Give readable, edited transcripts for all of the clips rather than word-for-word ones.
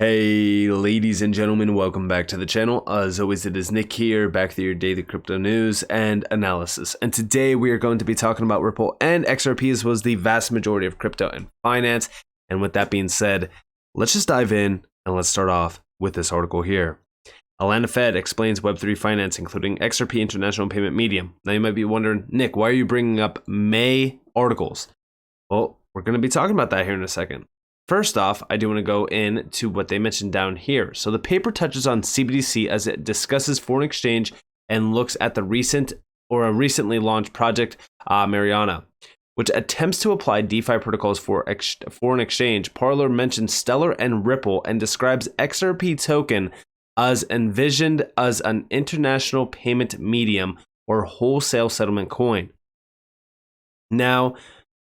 Hey ladies and gentlemen, welcome back to the channel. As always, it is Nick here, back with your daily crypto news and analysis. And today we are going to be talking about Ripple and XRP, as well as the vast majority of crypto and finance. And with that being said, let's just dive in and let's start off with this article here. Atlanta Fed explains Web3 finance, including XRP International Payment Medium. Now you might be wondering, Nick, why are you bringing up May articles? Well, we're going to be talking about that here in a second. First off, I do want to go into what they mentioned down here. So the paper touches on CBDC as it discusses foreign exchange and looks at the recently launched project Mariana, which attempts to apply DeFi protocols for foreign exchange. Parler mentions Stellar and Ripple and describes XRP token as envisioned as an international payment medium or wholesale settlement coin. Now,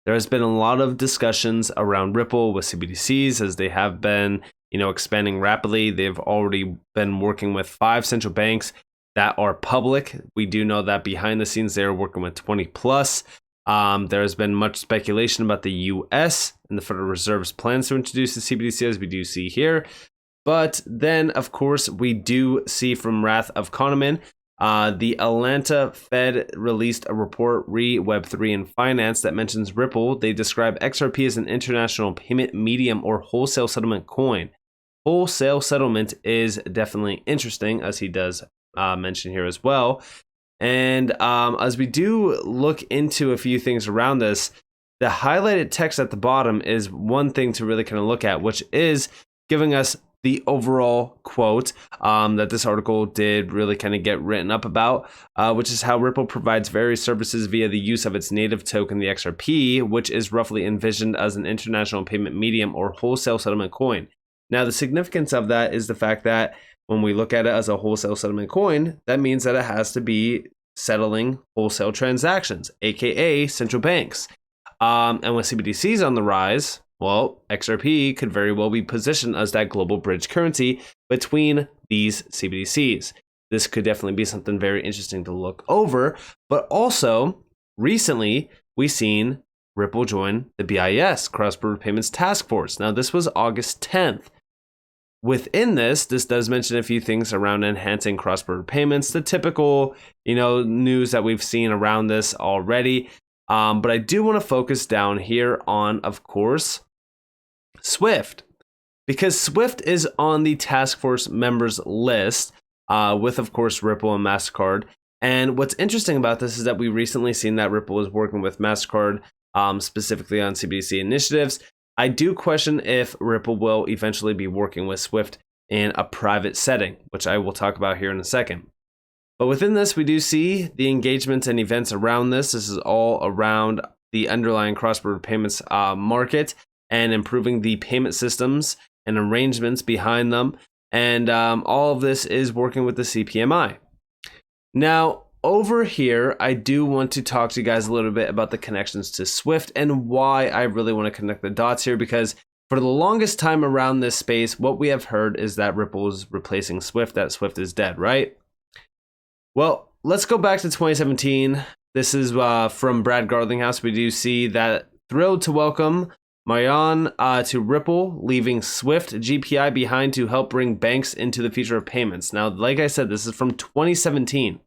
there has been a lot of discussions around Ripple with CBDCs as they have been, expanding rapidly. They've already been working with 5 central banks that are public. We do know that behind the scenes, they're working with 20 plus. There has been much speculation about the US and the Federal Reserve's plans to introduce the CBDC, as we do see here. But then, of course, we do see from Wrath of Kahneman, the Atlanta Fed released a report, Web3 and Finance, that mentions Ripple. They describe XRP as an international payment medium or wholesale settlement coin. Wholesale settlement is definitely interesting, as he does mention here as well. And as we do look into a few things around this, the highlighted text at the bottom is one thing to really kind of look at, which is giving us the overall quote that this article did really kind of get written up about, which is how Ripple provides various services via the use of its native token, the XRP, which is roughly envisioned as an international payment medium or wholesale settlement coin. Now, the significance of that is the fact that when we look at it as a wholesale settlement coin, that means that it has to be settling wholesale transactions, aka central banks. And with CBDCs on the rise, well, XRP could very well be positioned as that global bridge currency between these CBDCs. This could definitely be something very interesting to look over. But also, recently, we've seen Ripple join the BIS, Cross-Border Payments Task Force. Now, this was August 10th. Within this does mention a few things around enhancing cross-border payments, the typical, news that we've seen around this already. But I do want to focus down here on, of course, Swift, because Swift is on the task force members list with, of course, Ripple and MasterCard. And what's interesting about this is that we recently seen that Ripple is working with MasterCard specifically on CBDC initiatives. I do question if Ripple will eventually be working with Swift in a private setting, which I will talk about here in a second. But within this, we do see the engagements and events around this. This is all around the underlying cross-border payments market and improving the payment systems and arrangements behind them. And all of this is working with the CPMI. Now, over here, I do want to talk to you guys a little bit about the connections to Swift and why I really want to connect the dots here, because for the longest time around this space, what we have heard is that Ripple is replacing Swift, that Swift is dead, right? Well, let's go back to 2017. This is from Brad Garlinghouse. We do see that thrilled to welcome Mariana to Ripple, leaving Swift GPI behind to help bring banks into the future of payments. Now, like I said, this is from 2017.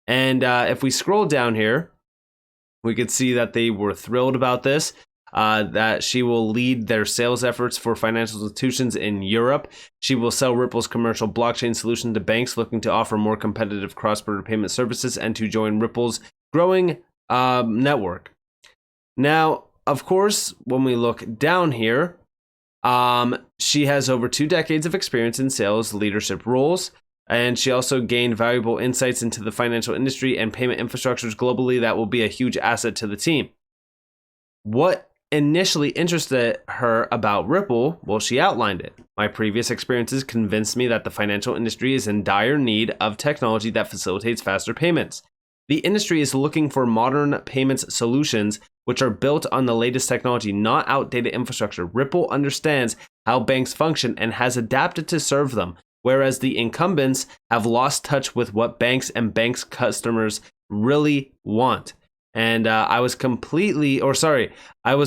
And if we scroll down here, we could see that they were thrilled about this, that she will lead their sales efforts for financial institutions in Europe. She will sell Ripple's commercial blockchain solution to banks looking to offer more competitive cross-border payment services and to join Ripple's growing network. Now, of course, when we look down here, she has over 2 decades of experience in sales leadership roles. And she also gained valuable insights into the financial industry and payment infrastructures globally that will be a huge asset to the team. What initially interested her about Ripple? Well, she outlined it. My previous experiences convinced me that the financial industry is in dire need of technology that facilitates faster payments. The industry is looking for modern payments solutions which are built on the latest technology, not outdated infrastructure. Ripple understands how banks function and has adapted to serve them, whereas the incumbents have lost touch with what banks and banks' customers really want. And I was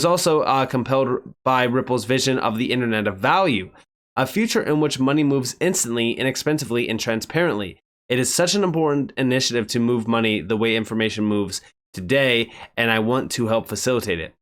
also compelled by Ripple's vision of the Internet of Value. a future in which money moves instantly, inexpensively, and transparently. It is such an important initiative to move money the way information moves today, and I want to help facilitate it.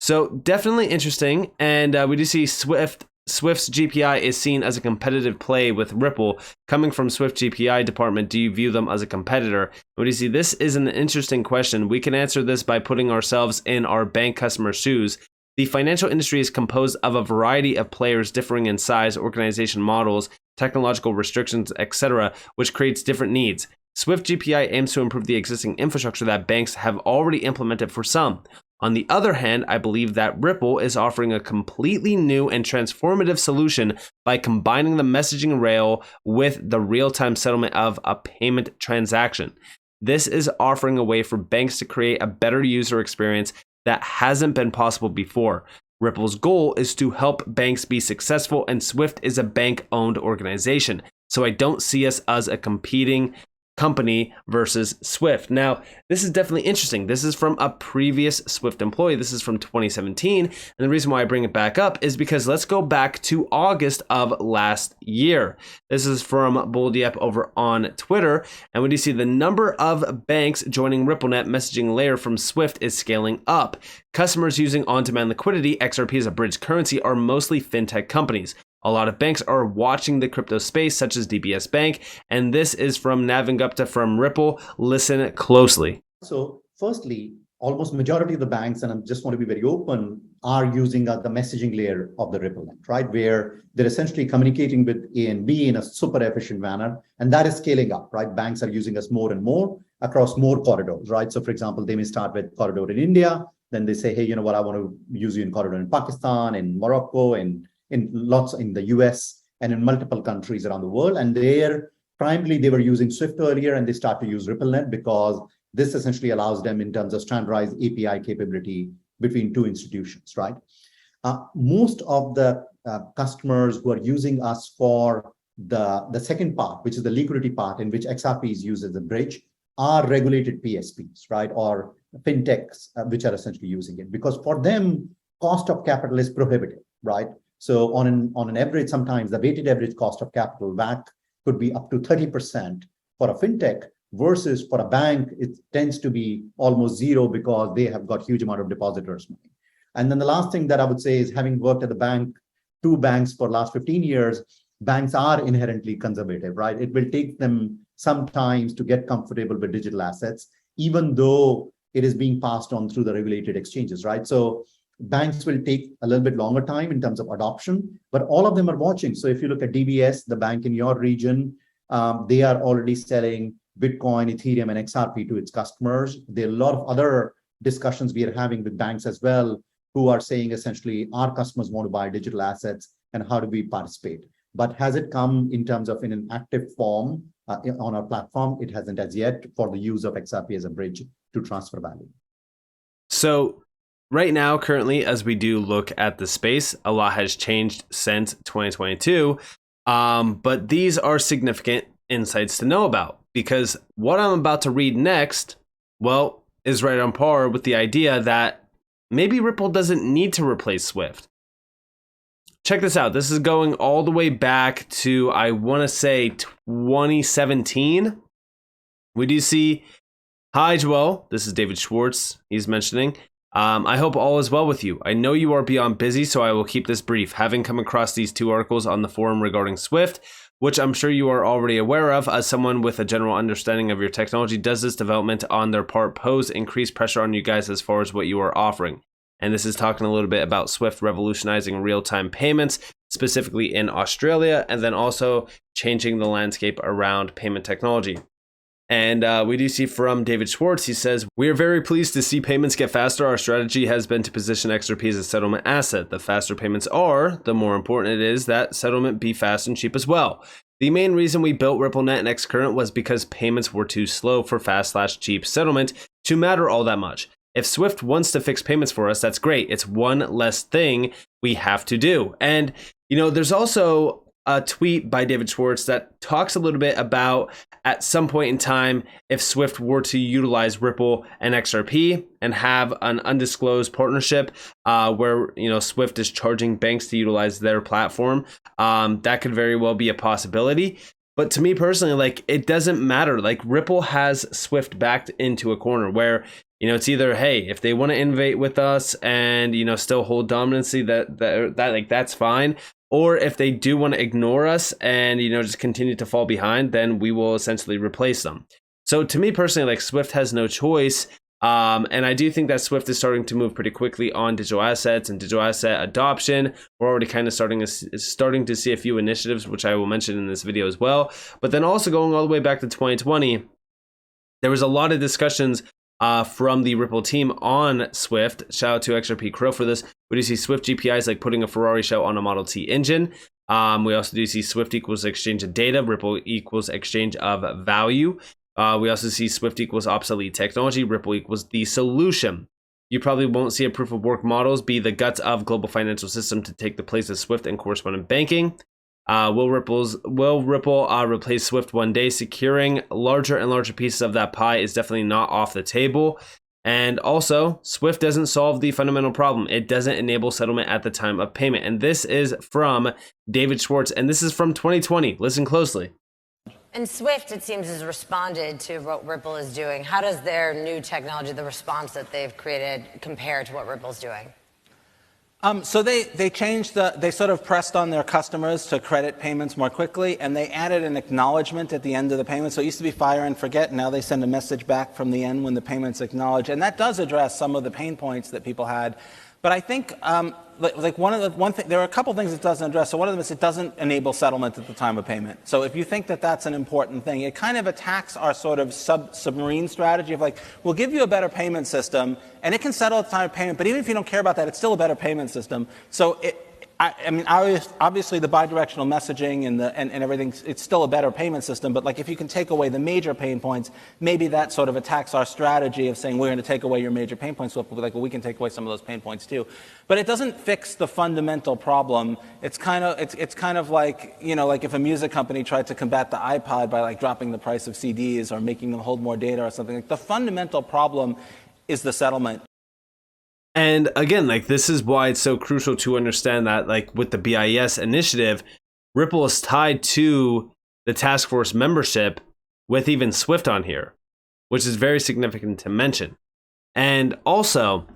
So definitely interesting, and we do see Swift's GPI is seen as a competitive play with Ripple. Coming from Swift GPI department, do you view them as a competitor? What do you see? This is an interesting question. We can answer this by putting ourselves in our bank customer shoes. The financial industry is composed of a variety of players differing in size, organization models, technological restrictions, etc., which creates different needs. Swift GPI aims to improve the existing infrastructure that banks have already implemented for some. On the other hand, I believe that Ripple is offering a completely new and transformative solution by combining the messaging rail with the real-time settlement of a payment transaction. This is offering a way for banks to create a better user experience that hasn't been possible before. Ripple's goal is to help banks be successful, and Swift is a bank-owned organization. So I don't see us as a competing company versus Swift. Now, this is definitely interesting. This is from a previous Swift employee. This is from 2017. And the reason why I bring it back up is because let's go back to August of last year. This is from Boldiep over on Twitter. And when you see the number of banks joining RippleNet messaging layer from Swift is scaling up. Customers using on-demand liquidity, XRP as a bridge currency, are mostly fintech companies. A lot of banks are watching the crypto space, such as DBS Bank, and this is from Navin Gupta from Ripple. Listen closely. So firstly, almost majority of the banks, and I just want to be very open, are using the messaging layer of the RippleNet, right? Where they're essentially communicating with A and B in a super efficient manner, and that is scaling up, right? Banks are using us more and more across more corridors, right? So for example, they may start with corridor in India, then they say, hey, you know what, I want to use you in corridor in Pakistan, in Morocco, in lots in the US, and in multiple countries around the world. And primarily they were using Swift earlier, and they start to use RippleNet because this essentially allows them in terms of standardized API capability between two institutions, right? Most of the customers who are using us for the second part, which is the liquidity part, in which XRP is used as a bridge, are regulated PSPs, right? Or fintechs, which are essentially using it, because for them, cost of capital is prohibitive, right? So on an average, sometimes the weighted average cost of capital, WACC, could be up to 30% for a fintech, versus for a bank, it tends to be almost zero because they have got huge amount of depositors' money. And then the last thing that I would say is, having worked at the bank, two banks for the last 15 years, banks are inherently conservative, right? It will take them some time to get comfortable with digital assets, even though it is being passed on through the regulated exchanges, right? So banks will take a little bit longer time in terms of adoption, but all of them are watching. So if you look at DBS, the bank in your region, they are already selling Bitcoin, Ethereum, and XRP to its customers. There are a lot of other discussions we are having with banks as well, who are saying essentially our customers want to buy digital assets, and how do we participate? But has it come in terms of in an active form on our platform? It hasn't as yet, for the use of XRP as a bridge to transfer value. So right now, currently, as we do look at the space, a lot has changed since 2022, but these are significant insights to know about, because what I'm about to read next, well, is right on par with the idea that maybe Ripple doesn't need to replace Swift. Check this out. This is going all the way back to, I want to say, 2017. We do see, hi, Joel. This is David Schwartz. He's mentioning, I hope all is well with you. I know you are beyond busy, so I will keep this brief. Having come across these two articles on the forum regarding Swift, which I'm sure you are already aware of, as someone with a general understanding of your technology, does this development on their part pose increased pressure on you guys as far as what you are offering? And this is talking a little bit about Swift revolutionizing real-time payments, specifically in Australia, and then also changing the landscape around payment technology. And we do see from David Schwartz, he says, we are very pleased to see payments get faster. Our strategy has been to position XRP as a settlement asset. The faster payments are, the more important it is that settlement be fast and cheap as well. The main reason we built RippleNet and Xcurrent was because payments were too slow for fast/cheap settlement to matter all that much. If Swift wants to fix payments for us, that's great. It's one less thing we have to do. And, you know, there's also a tweet by David Schwartz that talks a little bit about at some point in time, if Swift were to utilize Ripple and XRP and have an undisclosed partnership where Swift is charging banks to utilize their platform, that could very well be a possibility. But to me personally, like, it doesn't matter. Like, Ripple has Swift backed into a corner where, it's either, hey, if they want to innovate with us and, still hold dominancy, that's fine. Or if they do want to ignore us and, just continue to fall behind, then we will essentially replace them. So to me personally, like, Swift has no choice. And I do think that Swift is starting to move pretty quickly on digital assets and digital asset adoption. We're already kind of starting to see a few initiatives, which I will mention in this video as well. But then also going all the way back to 2020, there was a lot of discussions from the Ripple team on Swift. Shout out to XRP Crow for this. We do see Swift GPIs like putting a Ferrari show on a Model T engine. We also do see Swift equals exchange of data, Ripple equals exchange of value. We also see Swift equals obsolete technology, Ripple equals the solution. You probably won't see a proof of work models be the guts of global financial system to take the place of Swift and correspondent banking. Will Ripple replace Swift one day? Securing larger and larger pieces of that pie is definitely not off the table. And also, Swift doesn't solve the fundamental problem. It doesn't enable settlement at the time of payment. And this is from David Schwartz, and this is from 2020. Listen closely. And Swift, it seems, has responded to what Ripple is doing. How does their new technology, the response that they've created, compare to what Ripple's doing? So they changed they sort of pressed on their customers to credit payments more quickly, and they added an acknowledgement at the end of the payment. So it used to be fire and forget, and now they send a message back from the end when the payment's acknowledged. And that does address some of the pain points that people had. But I think one thing, there are a couple things it doesn't address. So one of them is it doesn't enable settlement at the time of payment. So if you think that that's an important thing, it kind of attacks our sort of submarine strategy of like, we'll give you a better payment system and it can settle at the time of payment. But even if you don't care about that, it's still a better payment system. So I mean, obviously the bidirectional messaging and everything, it's still a better payment system. But like, if you can take away the major pain points, maybe that sort of attacks our strategy of saying we're going to take away your major pain points. So like, well, we can take away some of those pain points too. But it doesn't fix the fundamental problem. It's kind of like, like if a music company tried to combat the iPod by like dropping the price of CDs or making them hold more data or something. Like, the fundamental problem is the settlement. And again, like, this is why it's so crucial to understand that, like, with the BIS initiative, Ripple is tied to the task force membership with even Swift on here, which is very significant to mention. And also,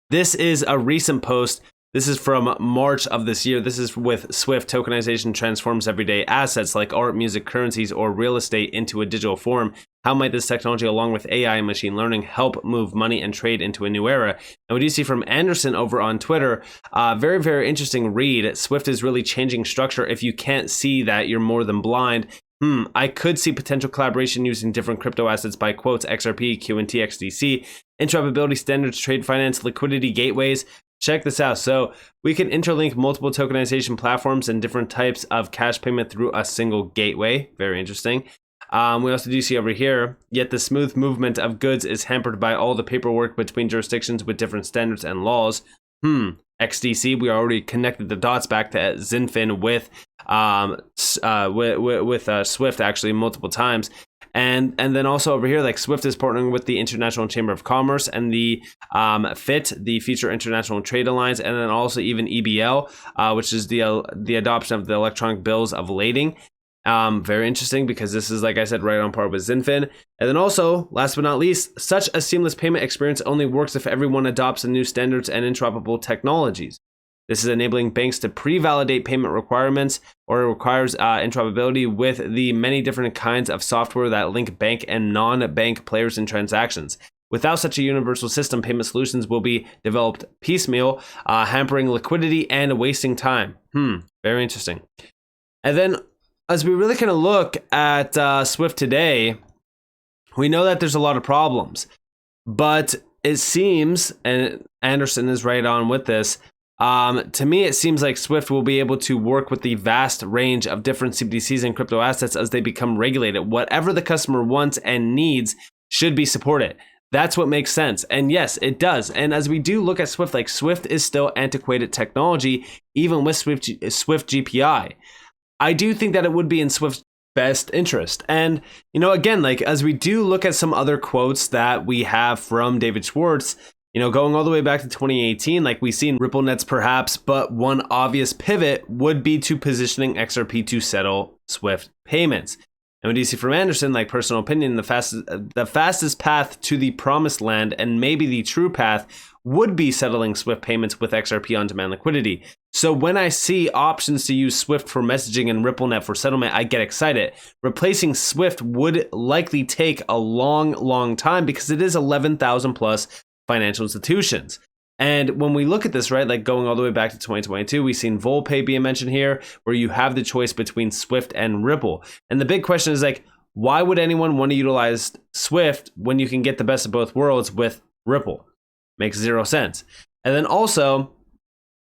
this is a recent post. This is from March of this year. This is with Swift. Tokenization transforms everyday assets like art, music, currencies, or real estate into a digital form. How might this technology, along with AI and machine learning, help move money and trade into a new era? And we do see from Anderson over on Twitter, very, very interesting read. Swift is really changing structure. If you can't see that, you're more than blind. I could see potential collaboration using different crypto assets by quotes, XRP, QNT, XDC, interoperability standards, trade finance, liquidity gateways. Check this out. So we can interlink multiple tokenization platforms and different types of cash payment through a single gateway. Very interesting. We also do see over here, yet the smooth movement of goods is hampered by all the paperwork between jurisdictions with different standards and laws. XDC, we already connected the dots back to XinFin with Swift actually multiple times. And then also over here, like, Swift is partnering with the International Chamber of Commerce and the FIT, the Future International Trade Alliance, and then also even EBL, which is the adoption of the electronic bills of lading. Very interesting, because this is, like I said, right on par with XinFin. And then also, last but not least, such a seamless payment experience only works if everyone adopts the new standards and interoperable technologies. This is enabling banks to pre-validate payment requirements, or it requires interoperability with the many different kinds of software that link bank and non-bank players in transactions. Without such a universal system, payment solutions will be developed piecemeal, hampering liquidity and wasting time. Very interesting. And then, as we really kind of look at Swift today, we know that there's a lot of problems. But it seems, and Anderson is right on with this, to me, it seems like Swift will be able to work with the vast range of different CBDCs and crypto assets as they become regulated. Whatever the customer wants and needs should be supported. That's what makes sense. And yes, it does. And as we do look at Swift, like, Swift is still antiquated technology, even with Swift GPI. I do think that it would be in Swift's best interest. And, you know, again, like as we do look at some other quotes that we have from David Schwartz, you know, going all the way back to 2018, like we've seen RippleNets perhaps, but one obvious pivot would be to positioning XRP to settle Swift payments. And we do see from Anderson, like personal opinion, the fastest path to the promised land and maybe the true path would be settling Swift payments with XRP on demand liquidity. So when I see options to use Swift for messaging and RippleNet for settlement, I get excited. Replacing Swift would likely take a long time because it is 11,000 plus financial institutions. And when we look at this, right, like going all the way back to 2022, we've seen Volpay being mentioned here, where you have the choice between Swift and Ripple. And the big question is like, why would anyone want to utilize Swift when you can get the best of both worlds with Ripple? Makes zero sense. And then also,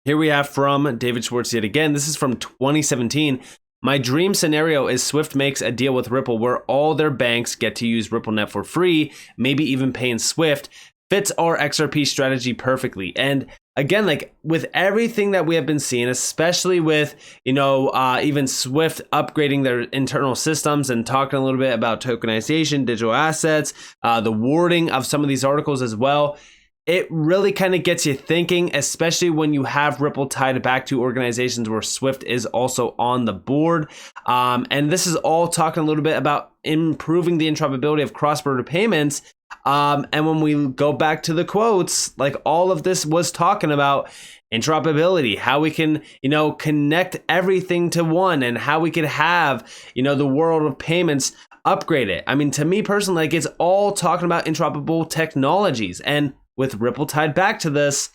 here we have from David Schwartz yet again. This is from 2017. My dream scenario is Swift makes a deal with Ripple where all their banks get to use RippleNet for free, maybe even pay in Swift. Fits our XRP strategy perfectly. And again, like with everything that we have been seeing, especially with, you know, even Swift upgrading their internal systems and talking a little bit about tokenization, digital assets, the wording of some of these articles as well, it really kind of gets you thinking, especially when you have Ripple tied back to organizations where Swift is also on the board. And this is all talking a little bit about improving the interoperability of cross-border payments. And when we go back to the quotes, like all of this was talking about interoperability, how we can, you know, connect everything to one and how we could have, you know, the world of payments upgrade it. I mean, to me personally, like it's all talking about interoperable technologies. And with Ripple tied back to this,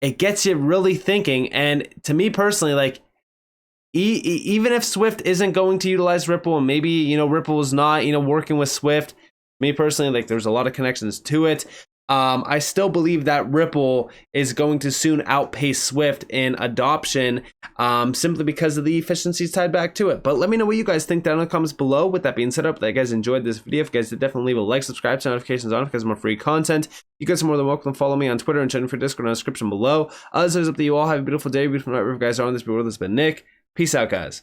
it gets you really thinking. And to me personally, like even if Swift isn't going to utilize Ripple and maybe, you know, Ripple is not, you know, working with Swift, me personally, like there's a lot of connections to it. I still believe that Ripple is going to soon outpace Swift in adoption simply because of the efficiencies tied back to it. But let me know what you guys think down in the comments below. With that being said, I hope that you guys enjoyed this video. If you guys did, definitely leave a like, subscribe, turn notifications on because more free content. You guys are more than welcome to follow me on Twitter and join me for Discord in the description below. As always, up to you all. Have a beautiful day, beautiful night, wherever you guys are on this world. This has been Nick. Peace out, guys.